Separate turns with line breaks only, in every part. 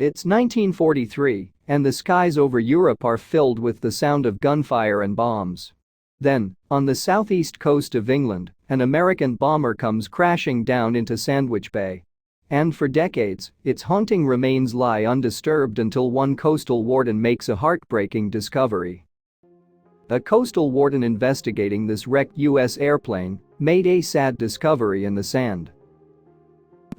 It's 1943, and the skies over Europe are filled with the sound of gunfire and bombs. Then, on the southeast coast of England, an American bomber comes crashing down into Sandwich Bay. And for decades, its haunting remains lie undisturbed until one coastal warden makes a heartbreaking discovery. A coastal warden investigating this wrecked U.S. airplane made a sad discovery in the sand.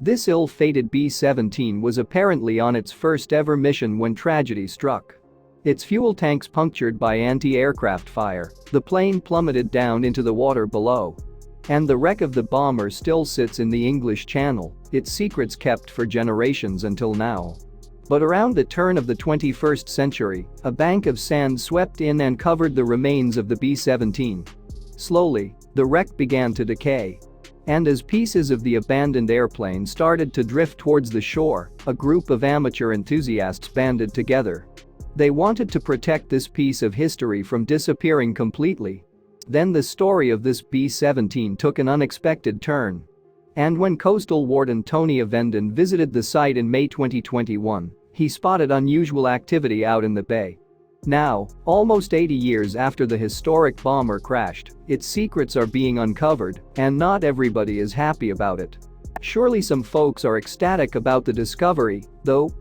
This ill-fated B-17 was apparently on its first ever mission when tragedy struck. Its fuel tanks punctured by anti-aircraft fire, the plane plummeted down into the water below. And the wreck of the bomber still sits in the English Channel, its secrets kept for generations until now. But around the turn of the 21st century, a bank of sand swept in and covered the remains of the B-17. Slowly, the wreck began to decay. And as pieces of the abandoned airplane started to drift towards the shore, a group of amateur enthusiasts banded together. They wanted to protect this piece of history from disappearing completely. Then the story of this B-17 took an unexpected turn. And when Coastal Warden Tony Avendon visited the site in May 2021, he spotted unusual activity out in the bay. Now, almost 80 years after the historic bomber crashed, its secrets are being uncovered, and not everybody is happy about it. Surely some folks are ecstatic about the discovery, though.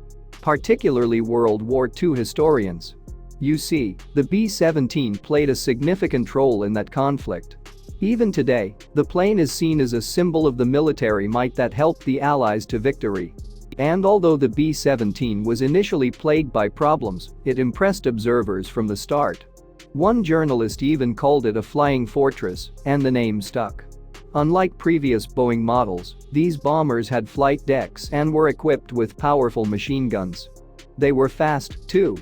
Particularly World War II historians. You see, the B-17 played a significant role in that conflict. Even today, the plane is seen as a symbol of the military might that helped the Allies to victory. And although the B-17 was initially plagued by problems, it impressed observers from the start. One journalist even called it a flying fortress, and the name stuck. Unlike previous Boeing models, these bombers had flight decks and were equipped with powerful machine guns. They were fast, too.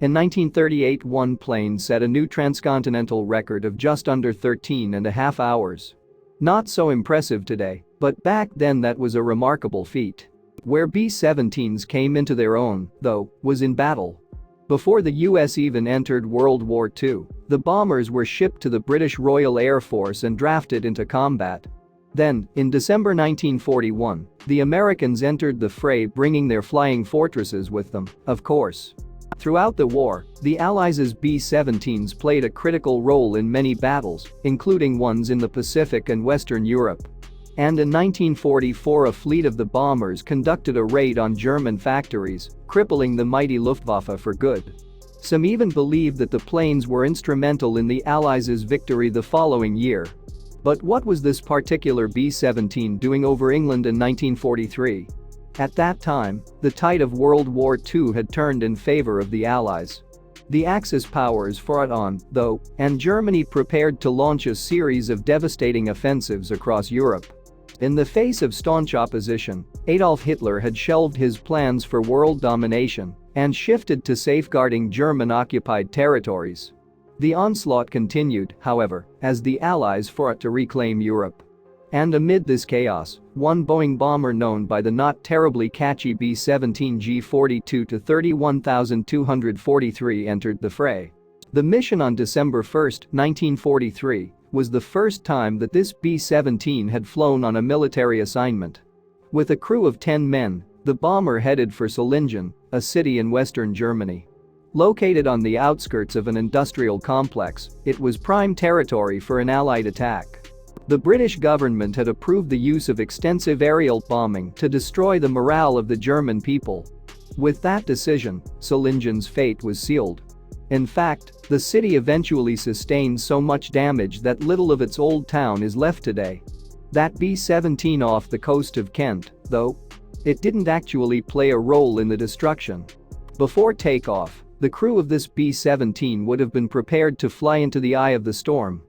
In 1938, one plane set a new transcontinental record of just under 13.5 hours. Not so impressive today, but back then that was a remarkable feat. Where B-17s came into their own, though, was in battle. Before the US even entered World War II, the bombers were shipped to the British Royal Air Force and drafted into combat. Then, in December 1941, the Americans entered the fray, bringing their flying fortresses with them, of course. Throughout the war, the Allies' B-17s played a critical role in many battles, including ones in the Pacific and Western Europe. And in 1944, a fleet of the bombers conducted a raid on German factories, crippling the mighty Luftwaffe for good. Some even believe that the planes were instrumental in the Allies' victory the following year. But what was this particular B-17 doing over England in 1943? At that time, the tide of World War II had turned in favor of the Allies. The Axis powers fought on, though, and Germany prepared to launch a series of devastating offensives across Europe. In the face of staunch opposition, Adolf Hitler had shelved his plans for world domination and shifted to safeguarding German-occupied territories. The onslaught continued, however, as the Allies fought to reclaim Europe. And amid this chaos, one Boeing bomber known by the not terribly catchy B-17 G-42-31243 entered the fray. The mission on December 1, 1943, was the first time that this B-17 had flown on a military assignment. With a crew of 10 men, the bomber headed for Solingen, a city in western Germany. Located on the outskirts of an industrial complex, it was prime territory for an Allied attack. The British government had approved the use of extensive aerial bombing to destroy the morale of the German people. With that decision, Solingen's fate was sealed. In fact, the city eventually sustained so much damage that little of its old town is left today. That B-17 off the coast of Kent, though, it didn't actually play a role in the destruction. Before takeoff, the crew of this B-17 would have been prepared to fly into the eye of the storm.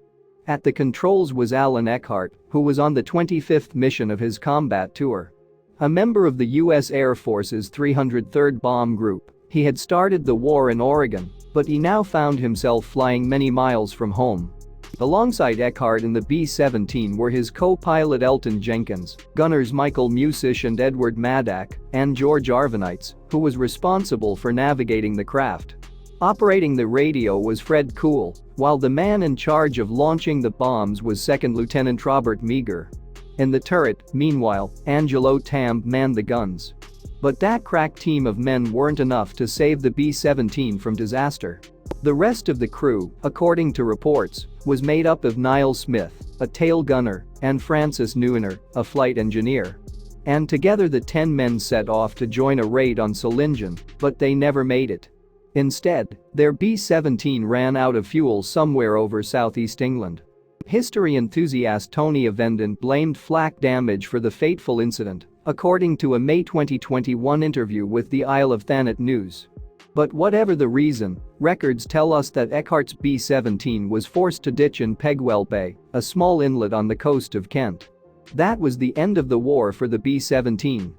At the controls was Alan Eckhart, who was on the 25th mission of his combat tour. A member of the U.S. Air Force's 303rd Bomb Group, he had started the war in Oregon, but he now found himself flying many miles from home. Alongside Eckhart in the B-17 were his co-pilot Elton Jenkins, gunners Michael Musish and Edward Maddock, and George Arvanites, who was responsible for navigating the craft. Operating the radio was Fred Cool, while the man in charge of launching the bombs was Second Lieutenant Robert Meagher. In the turret, meanwhile, Angelo Tamb manned the guns. But that crack team of men weren't enough to save the B-17 from disaster. The rest of the crew, according to reports, was made up of Niall Smith, a tail gunner, and Francis Neuner, a flight engineer. And together the 10 men set off to join a raid on Solingen, but they never made it. Instead, their B-17 ran out of fuel somewhere over southeast England. History enthusiast Tony Avendon blamed flak damage for the fateful incident, according to a May 2021 interview with the Isle of Thanet News. But whatever the reason, records tell us that Eckhart's B-17 was forced to ditch in Pegwell Bay, a small inlet on the coast of Kent. That was the end of the war for the B-17.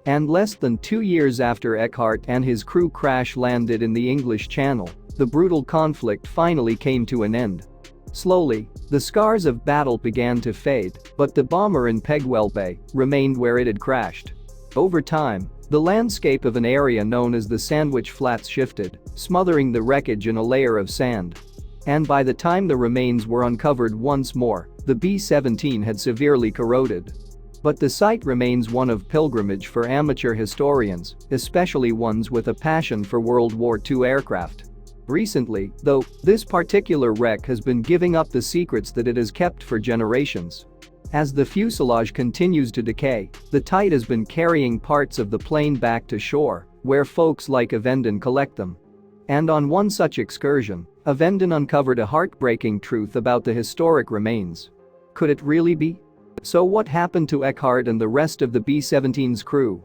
And less than 2 years after Eckhart and his crew crash-landed in the English Channel, the brutal conflict finally came to an end. Slowly, the scars of battle began to fade, but the bomber in Pegwell Bay remained where it had crashed. Over time, the landscape of an area known as the Sandwich Flats shifted, smothering the wreckage in a layer of sand. And by the time the remains were uncovered once more, the B-17 had severely corroded. But the site remains one of pilgrimage for amateur historians, especially ones with a passion for World War II aircraft. Recently, though, this particular wreck has been giving up the secrets that it has kept for generations. As the fuselage continues to decay, the tide has been carrying parts of the plane back to shore, where folks like Avendon collect them. And on one such excursion, Avendon uncovered a heartbreaking truth about the historic remains. Could it really be? So what happened to Eckhart and the rest of the B-17's crew?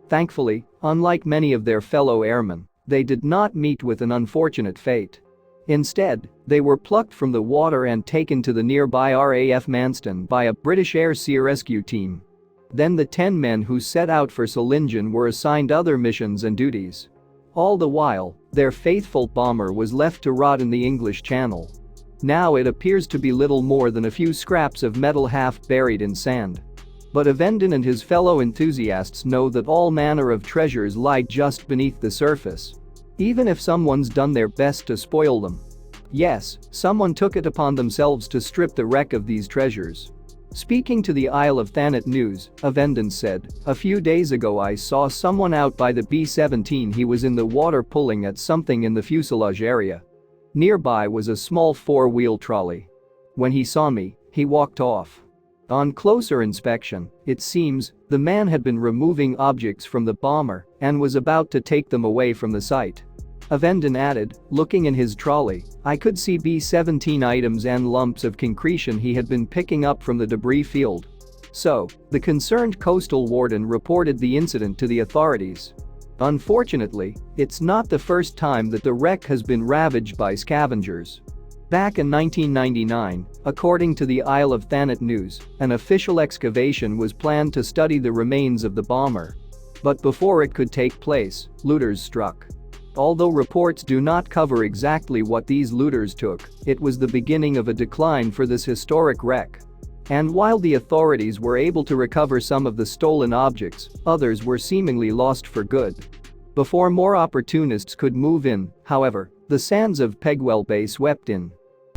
Thankfully, unlike many of their fellow airmen, they did not meet with an unfortunate fate. Instead, they were plucked from the water and taken to the nearby RAF Manston by a British Air Sea Rescue team. Then the 10 men who set out for Solingen were assigned other missions and duties. All the while, their faithful bomber was left to rot in the English Channel. Now it appears to be little more than a few scraps of metal half buried in sand. But Avendon and his fellow enthusiasts know that all manner of treasures lie just beneath the surface. Even if someone's done their best to spoil them. Yes, someone took it upon themselves to strip the wreck of these treasures. Speaking to the Isle of Thanet News, Avendon said, "A few days ago I saw someone out by the B-17. He was in the water pulling at something in the fuselage area. Nearby was a small 4-wheel trolley. When he saw me, he walked off." On closer inspection, it seems, the man had been removing objects from the bomber and was about to take them away from the site. Avendon added, "Looking in his trolley, I could see B-17 items and lumps of concretion he had been picking up from the debris field." So, the concerned Coastal Warden reported the incident to the authorities. Unfortunately, it's not the first time that the wreck has been ravaged by scavengers. Back in 1999, according to the Isle of Thanet News, an official excavation was planned to study the remains of the bomber. But before it could take place, looters struck. Although reports do not cover exactly what these looters took, it was the beginning of a decline for this historic wreck. And while the authorities were able to recover some of the stolen objects, others were seemingly lost for good. Before more opportunists could move in, however, the sands of Pegwell Bay swept in.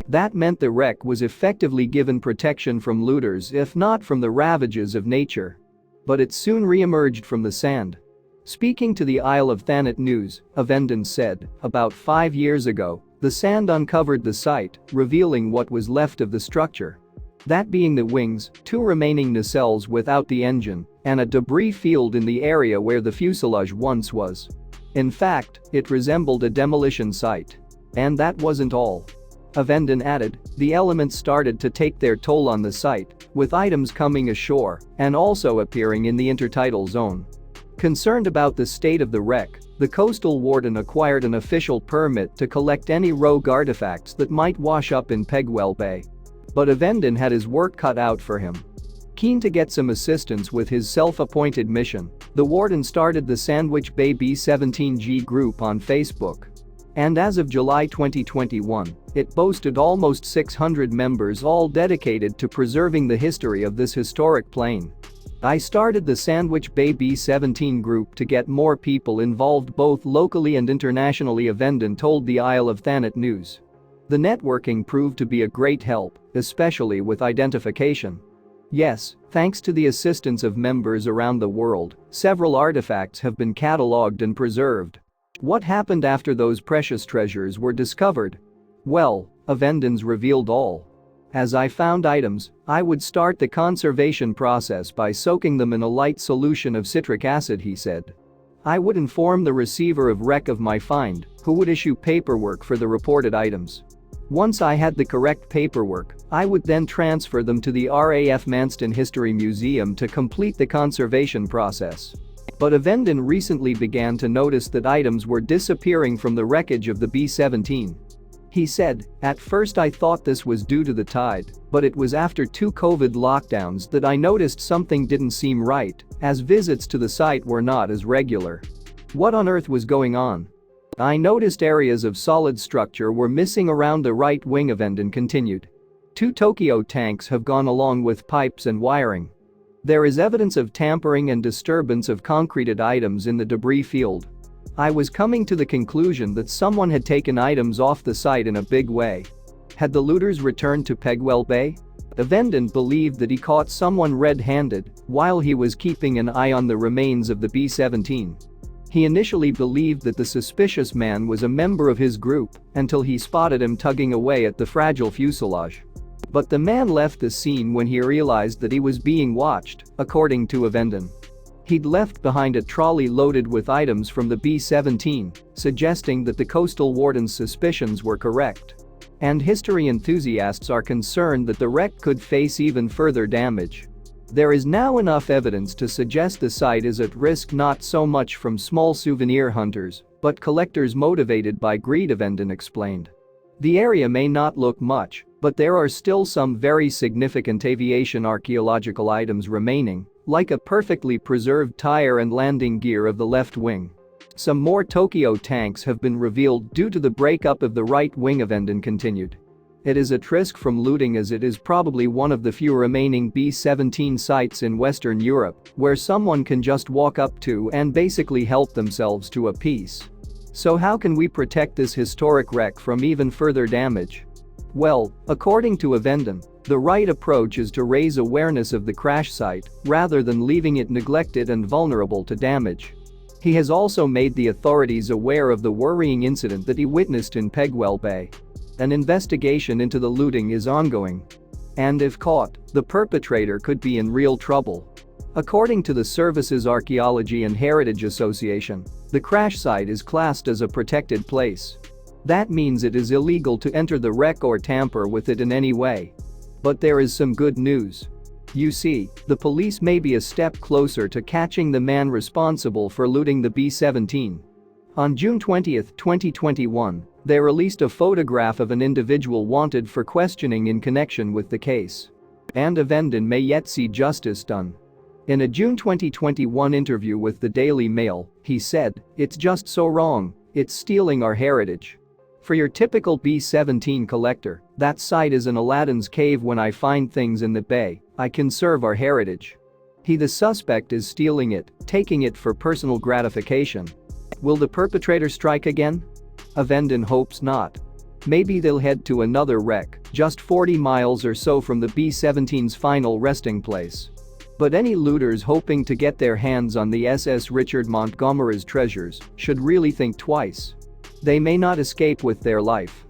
That meant the wreck was effectively given protection from looters, if not from the ravages of nature. But it soon re-emerged from the sand. Speaking to the Isle of Thanet News, Avendon said, "About 5 years ago, the sand uncovered the site, revealing what was left of the structure. That being the wings, 2 remaining nacelles without the engine, and a debris field in the area where the fuselage once was. In fact, it resembled a demolition site. And that wasn't all." Avendon added, "The elements started to take their toll on the site, with items coming ashore and also appearing in the intertidal zone." Concerned about the state of the wreck, the Coastal Warden acquired an official permit to collect any rogue artifacts that might wash up in Pegwell Bay. But Avendon had his work cut out for him. Keen to get some assistance with his self-appointed mission, the Warden started the Sandwich Bay B-17G group on Facebook. And as of July 2021, it boasted almost 600 members, all dedicated to preserving the history of this historic plane. "I started the Sandwich Bay B-17 group to get more people involved both locally and internationally," Avendon told the Isle of Thanet News. "The networking proved to be a great help, especially with identification. Yes, thanks to the assistance of members around the world, several artifacts have been catalogued and preserved. What happened after those precious treasures were discovered? Well, Avendens revealed all. As I found items, I would start the conservation process by soaking them in a light solution of citric acid, he said. I would inform the receiver of wreck of my find, who would issue paperwork for the reported items. Once I had the correct paperwork, I would then transfer them to the RAF Manston History Museum to complete the conservation process. But Avendon recently began to notice that items were disappearing from the wreckage of the B-17. He said, "At first I thought this was due to the tide, but it was after 2 COVID lockdowns that I noticed something didn't seem right, as visits to the site were not as regular. What on earth was going on? I noticed areas of solid structure were missing around the right wing," Avendon continued. 2 Tokyo tanks have gone along with pipes and wiring. There is evidence of tampering and disturbance of concreted items in the debris field. I was coming to the conclusion that someone had taken items off the site in a big way. Had the looters returned to Pegwell Bay? Avendon believed that he caught someone red-handed while he was keeping an eye on the remains of the B-17. He initially believed that the suspicious man was a member of his group until he spotted him tugging away at the fragile fuselage. But the man left the scene when he realized that he was being watched, according to Avendon. He'd left behind a trolley loaded with items from the B-17, suggesting that the Coastal Warden's suspicions were correct. And history enthusiasts are concerned that the wreck could face even further damage. There is now enough evidence to suggest the site is at risk not so much from small souvenir hunters, but collectors motivated by greed, Avendon explained. The area may not look much, but there are still some very significant aviation archaeological items remaining, like a perfectly preserved tire and landing gear of the left wing. Some more Tokyo tanks have been revealed due to the breakup of the right wing, Avendon continued. It is at risk from looting as it is probably one of the few remaining B-17 sites in Western Europe where someone can just walk up to and basically help themselves to a piece. So how can we protect this historic wreck from even further damage? Well, according to Avendon, the right approach is to raise awareness of the crash site rather than leaving it neglected and vulnerable to damage. He has also made the authorities aware of the worrying incident that he witnessed in Pegwell Bay. An investigation into the looting is ongoing. And if caught, the perpetrator could be in real trouble. According to the Services Archaeology and Heritage Association, the crash site is classed as a protected place. That means it is illegal to enter the wreck or tamper with it in any way. But there is some good news. You see, the police may be a step closer to catching the man responsible for looting the B-17. On June 20, 2021, they released a photograph of an individual wanted for questioning in connection with the case. And Avendon may yet see justice done. In a June 2021 interview with the Daily Mail, he said, "It's just so wrong, it's stealing our heritage. For your typical B-17 collector, that site is an Aladdin's cave. When I find things in the bay, I conserve our heritage." The suspect is stealing it, taking it for personal gratification. Will the perpetrator strike again? Avendon hopes not. Maybe they'll head to another wreck, just 40 miles or so from the B-17's final resting place. But any looters hoping to get their hands on the SS Richard Montgomery's treasures should really think twice. They may not escape with their life.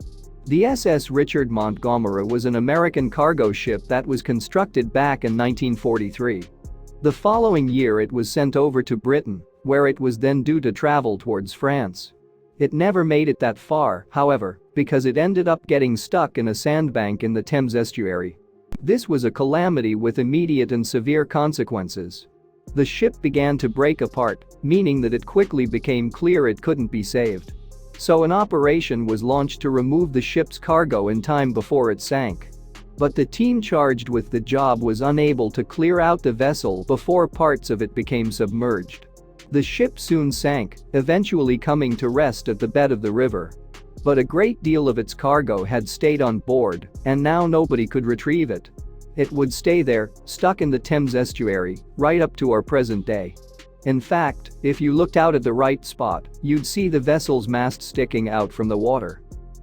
The SS Richard Montgomery was an American cargo ship that was constructed back in 1943. The following year it was sent over to Britain, where it was then due to travel towards France. It never made it that far, however, because it ended up getting stuck in a sandbank in the Thames estuary. This was a calamity with immediate and severe consequences. The ship began to break apart, meaning that it quickly became clear it couldn't be saved. So an operation was launched to remove the ship's cargo in time before it sank. But the team charged with the job was unable to clear out the vessel before parts of it became submerged. The ship soon sank, eventually coming to rest at the bed of the river. But a great deal of its cargo had stayed on board, and now nobody could retrieve it. It would stay there, stuck in the Thames estuary, right up to our present day. In fact, if you looked out at the right spot, you'd see the vessel's mast sticking out from the water.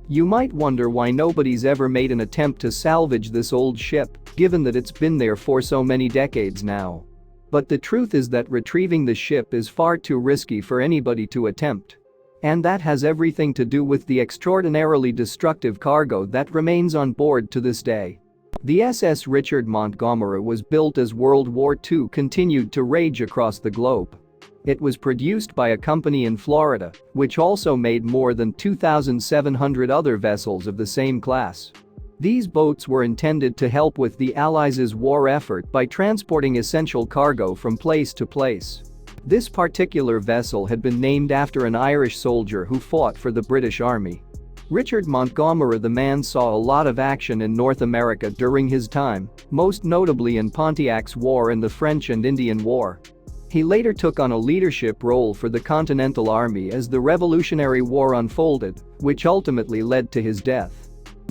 You might wonder why nobody's ever made an attempt to salvage this old ship, given that it's been there for so many decades now. But the truth is that retrieving the ship is far too risky for anybody to attempt. And that has everything to do with the extraordinarily destructive cargo that remains on board to this day. The SS Richard Montgomery was built as World War II continued to rage across the globe. It was produced by a company in Florida, which also made more than 2,700 other vessels of the same class. These boats were intended to help with the Allies' war effort by transporting essential cargo from place to place. This particular vessel had been named after an Irish soldier who fought for the British Army. Richard Montgomery the man saw a lot of action in North America during his time, most notably in Pontiac's War and the French and Indian War. He later took on a leadership role for the Continental Army as the Revolutionary War unfolded, which ultimately led to his death.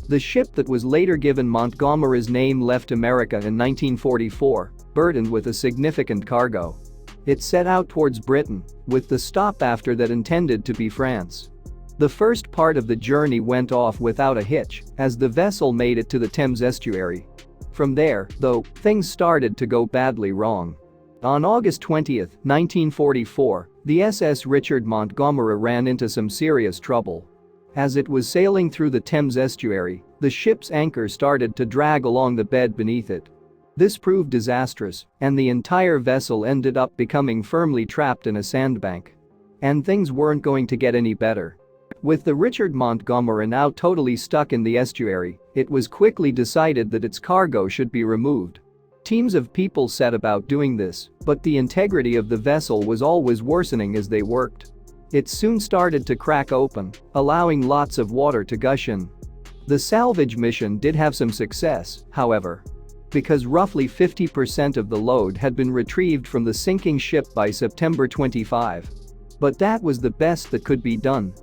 The ship that was later given Montgomery's name left America in 1944, burdened with a significant cargo. It set out towards Britain, with the stop after that intended to be France. The first part of the journey went off without a hitch, as the vessel made it to the Thames estuary. From there, though, things started to go badly wrong. On August 20, 1944, the SS Richard Montgomery ran into some serious trouble. As it was sailing through the Thames estuary, the ship's anchor started to drag along the bed beneath it. This proved disastrous, and the entire vessel ended up becoming firmly trapped in a sandbank. And things weren't going to get any better. With the Richard Montgomery now totally stuck in the estuary, it was quickly decided that its cargo should be removed. Teams of people set about doing this, but the integrity of the vessel was always worsening as they worked. It soon started to crack open, allowing lots of water to gush in. The salvage mission did have some success, however, because roughly 50% of the load had been retrieved from the sinking ship by September 25. But that was the best that could be done.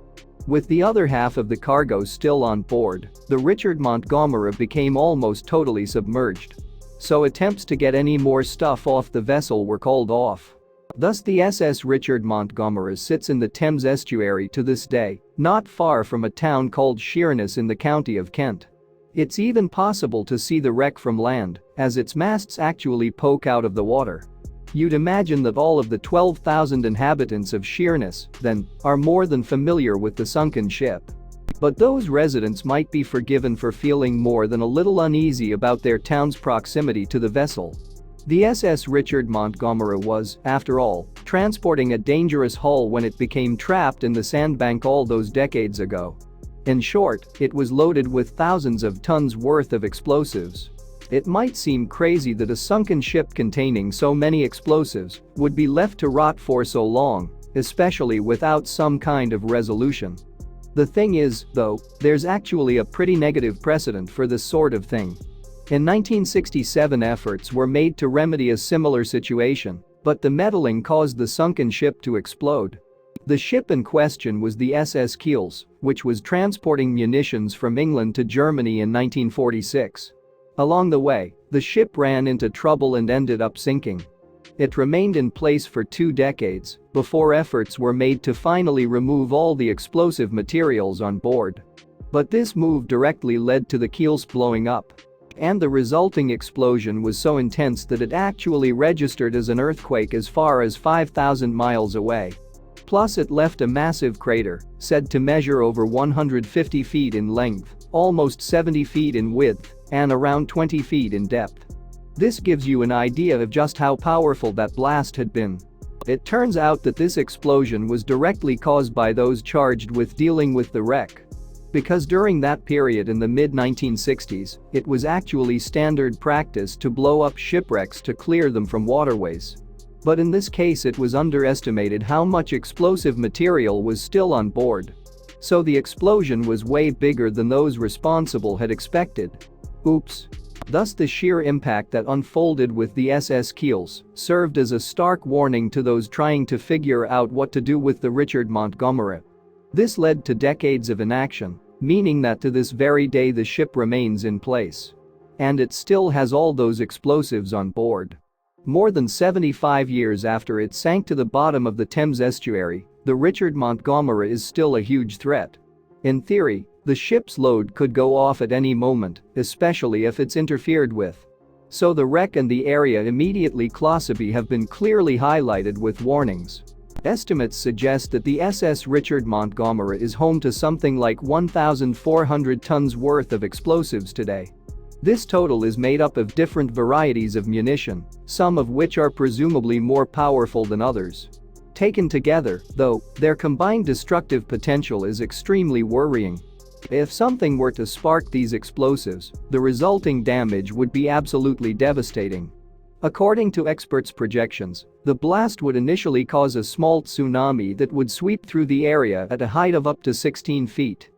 With the other half of the cargo still on board, the Richard Montgomery became almost totally submerged. So attempts to get any more stuff off the vessel were called off. Thus the SS Richard Montgomery sits in the Thames estuary to this day, not far from a town called Sheerness in the county of Kent. It's even possible to see the wreck from land, as its masts actually poke out of the water. You'd imagine that all of the 12,000 inhabitants of Sheerness, then, are more than familiar with the sunken ship. But those residents might be forgiven for feeling more than a little uneasy about their town's proximity to the vessel. The SS Richard Montgomery was, after all, transporting a dangerous hull when it became trapped in the sandbank all those decades ago. In short, it was loaded with thousands of tons worth of explosives. It might seem crazy that a sunken ship containing so many explosives would be left to rot for so long, especially without some kind of resolution. The thing is, though, there's actually a pretty negative precedent for this sort of thing. In 1967 efforts were made to remedy a similar situation, but the meddling caused the sunken ship to explode. The ship in question was the SS Kiels, which was transporting munitions from England to Germany in 1946. Along the way, the ship ran into trouble and ended up sinking. It remained in place for 2 decades before efforts were made to finally remove all the explosive materials on board. But this move directly led to the keels blowing up. And the resulting explosion was so intense that it actually registered as an earthquake as far as 5,000 miles away. Plus it left a massive crater, said to measure over 150 feet in length, almost 70 feet in width, and around 20 feet in depth. This gives you an idea of just how powerful that blast had been. It turns out that this explosion was directly caused by those charged with dealing with the wreck. Because during that period in the mid-1960s, it was actually standard practice to blow up shipwrecks to clear them from waterways. But in this case it was underestimated how much explosive material was still on board. So the explosion was way bigger than those responsible had expected. Oops. Thus the sheer impact that unfolded with the SS Kiels served as a stark warning to those trying to figure out what to do with the Richard Montgomery. This led to decades of inaction, meaning that to this very day the ship remains in place. And it still has all those explosives on board. More than 75 years after it sank to the bottom of the Thames estuary, the Richard Montgomery is still a huge threat. In theory, the ship's load could go off at any moment, especially if it's interfered with. So the wreck and the area immediately close-by have been clearly highlighted with warnings. Estimates suggest that the SS Richard Montgomery is home to something like 1,400 tons worth of explosives today. This total is made up of different varieties of munition, some of which are presumably more powerful than others. Taken together, though, their combined destructive potential is extremely worrying. If something were to spark these explosives, the resulting damage would be absolutely devastating. According to experts' projections, the blast would initially cause a small tsunami that would sweep through the area at a height of up to 16 feet.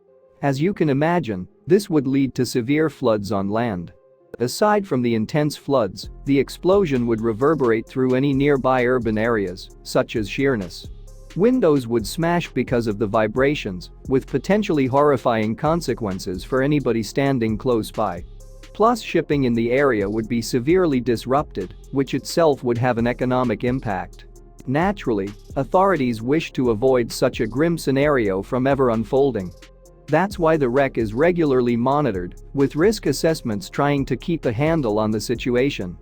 As you can imagine, this would lead to severe floods on land. Aside from the intense floods, the explosion would reverberate through any nearby urban areas, such as Sheerness. Windows would smash because of the vibrations, with potentially horrifying consequences for anybody standing close by. Plus, shipping in the area would be severely disrupted, which itself would have an economic impact. Naturally, authorities wish to avoid such a grim scenario from ever unfolding. That's why the wreck is regularly monitored, with risk assessments trying to keep a handle on the situation.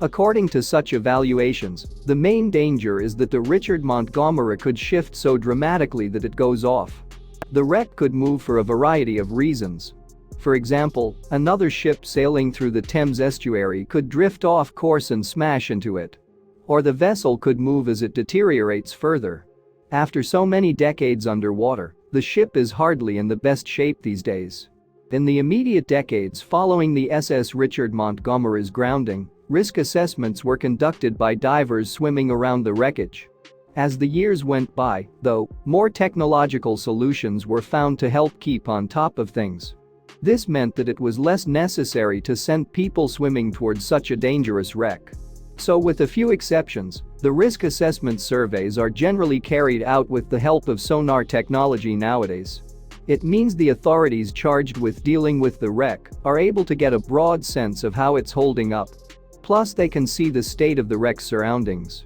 According to such evaluations, the main danger is that the Richard Montgomery could shift so dramatically that it goes off. The wreck could move for a variety of reasons. For example, another ship sailing through the Thames estuary could drift off course and smash into it. Or the vessel could move as it deteriorates further. After so many decades underwater, the ship is hardly in the best shape these days. In the immediate decades following the SS Richard Montgomery's grounding, risk assessments were conducted by divers swimming around the wreckage. As the years went by, though, more technological solutions were found to help keep on top of things. This meant that it was less necessary to send people swimming towards such a dangerous wreck. So with a few exceptions, the risk assessment surveys are generally carried out with the help of sonar technology nowadays. It means the authorities charged with dealing with the wreck are able to get a broad sense of how it's holding up. Plus, they can see the state of the wreck's surroundings.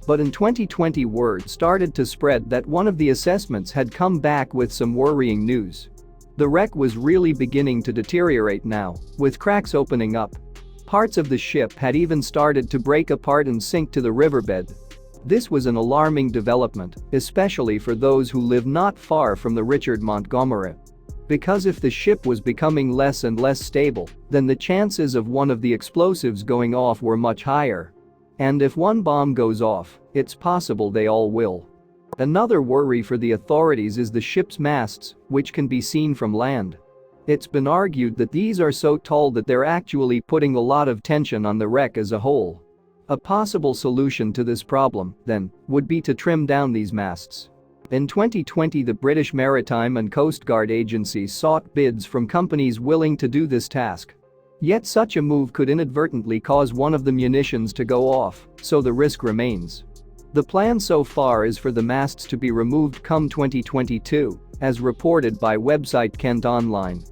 But in 2020, word started to spread that one of the assessments had come back with some worrying news. The wreck was really beginning to deteriorate now, with cracks opening up. Parts of the ship had even started to break apart and sink to the riverbed. This was an alarming development, especially for those who live not far from the Richard Montgomery. Because if the ship was becoming less and less stable, then the chances of one of the explosives going off were much higher. And if one bomb goes off, it's possible they all will. Another worry for the authorities is the ship's masts, which can be seen from land. It's been argued that these are so tall that they're actually putting a lot of tension on the wreck as a whole. A possible solution to this problem, then, would be to trim down these masts. In 2020, the British Maritime and Coast Guard agencies sought bids from companies willing to do this task. Yet such a move could inadvertently cause one of the munitions to go off, so the risk remains. The plan so far is for the masts to be removed come 2022, as reported by website Kent Online.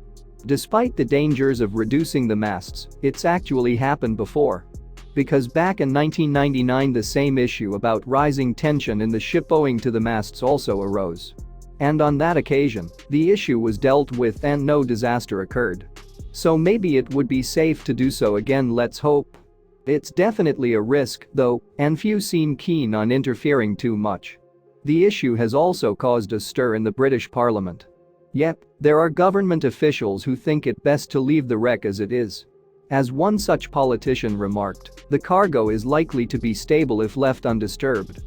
Despite the dangers of reducing the masts, it's actually happened before. Because back in 1999 the same issue about rising tension in the ship owing to the masts also arose. And on that occasion, the issue was dealt with and no disaster occurred. So maybe it would be safe to do so again, let's hope. It's definitely a risk, though, and few seem keen on interfering too much. The issue has also caused a stir in the British Parliament. Yep, there are government officials who think it best to leave the wreck as it is. As one such politician remarked, the cargo is likely to be stable if left undisturbed.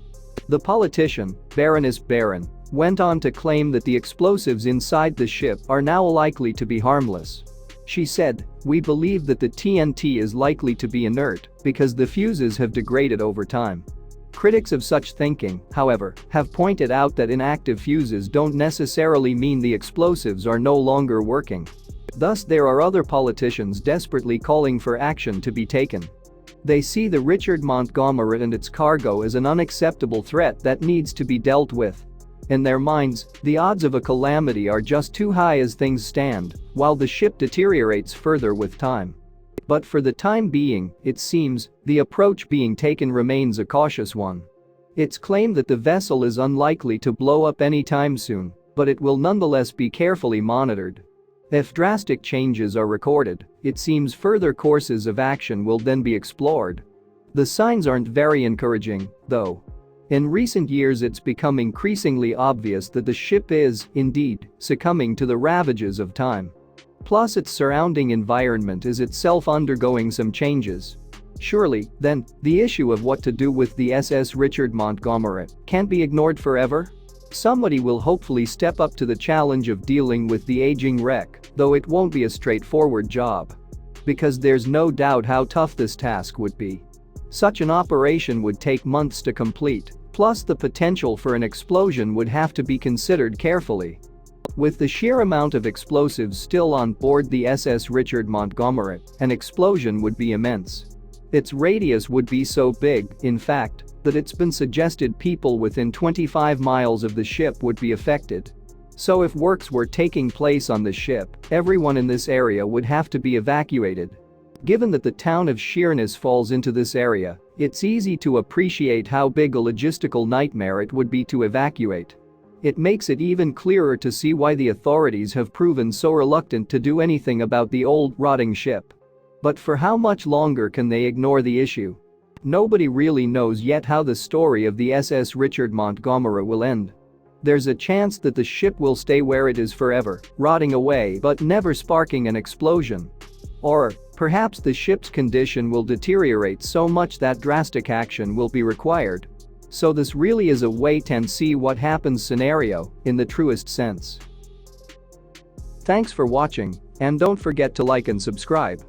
The politician, Baroness Barron, went on to claim that the explosives inside the ship are now likely to be harmless. She said, "We believe that the TNT is likely to be inert because the fuses have degraded over time." Critics of such thinking, however, have pointed out that inactive fuses don't necessarily mean the explosives are no longer working. Thus, there are other politicians desperately calling for action to be taken. They see the Richard Montgomery and its cargo as an unacceptable threat that needs to be dealt with. In their minds, the odds of a calamity are just too high as things stand, while the ship deteriorates further with time. But for the time being, it seems, the approach being taken remains a cautious one. It's claimed that the vessel is unlikely to blow up anytime soon, but it will nonetheless be carefully monitored. If drastic changes are recorded, it seems further courses of action will then be explored. The signs aren't very encouraging, though. In recent years it's become increasingly obvious that the ship is, indeed, succumbing to the ravages of time. Plus its surrounding environment is itself undergoing some changes. Surely, then, the issue of what to do with the SS Richard Montgomery can't be ignored forever? Somebody will hopefully step up to the challenge of dealing with the aging wreck, though it won't be a straightforward job. Because there's no doubt how tough this task would be. Such an operation would take months to complete, plus the potential for an explosion would have to be considered carefully. With the sheer amount of explosives still on board the SS Richard Montgomery, an explosion would be immense. Its radius would be so big, in fact, that it's been suggested people within 25 miles of the ship would be affected. So if works were taking place on the ship, everyone in this area would have to be evacuated. Given that the town of Sheerness falls into this area, it's easy to appreciate how big a logistical nightmare it would be to evacuate. It makes it even clearer to see why the authorities have proven so reluctant to do anything about the old, rotting ship. But for how much longer can they ignore the issue? Nobody really knows yet how the story of the SS Richard Montgomery will end. There's a chance that the ship will stay where it is forever, rotting away but never sparking an explosion. Or, perhaps the ship's condition will deteriorate so much that drastic action will be required. So this really is a wait and see what happens scenario, in the truest sense. Thanks for watching, and don't forget to like and subscribe.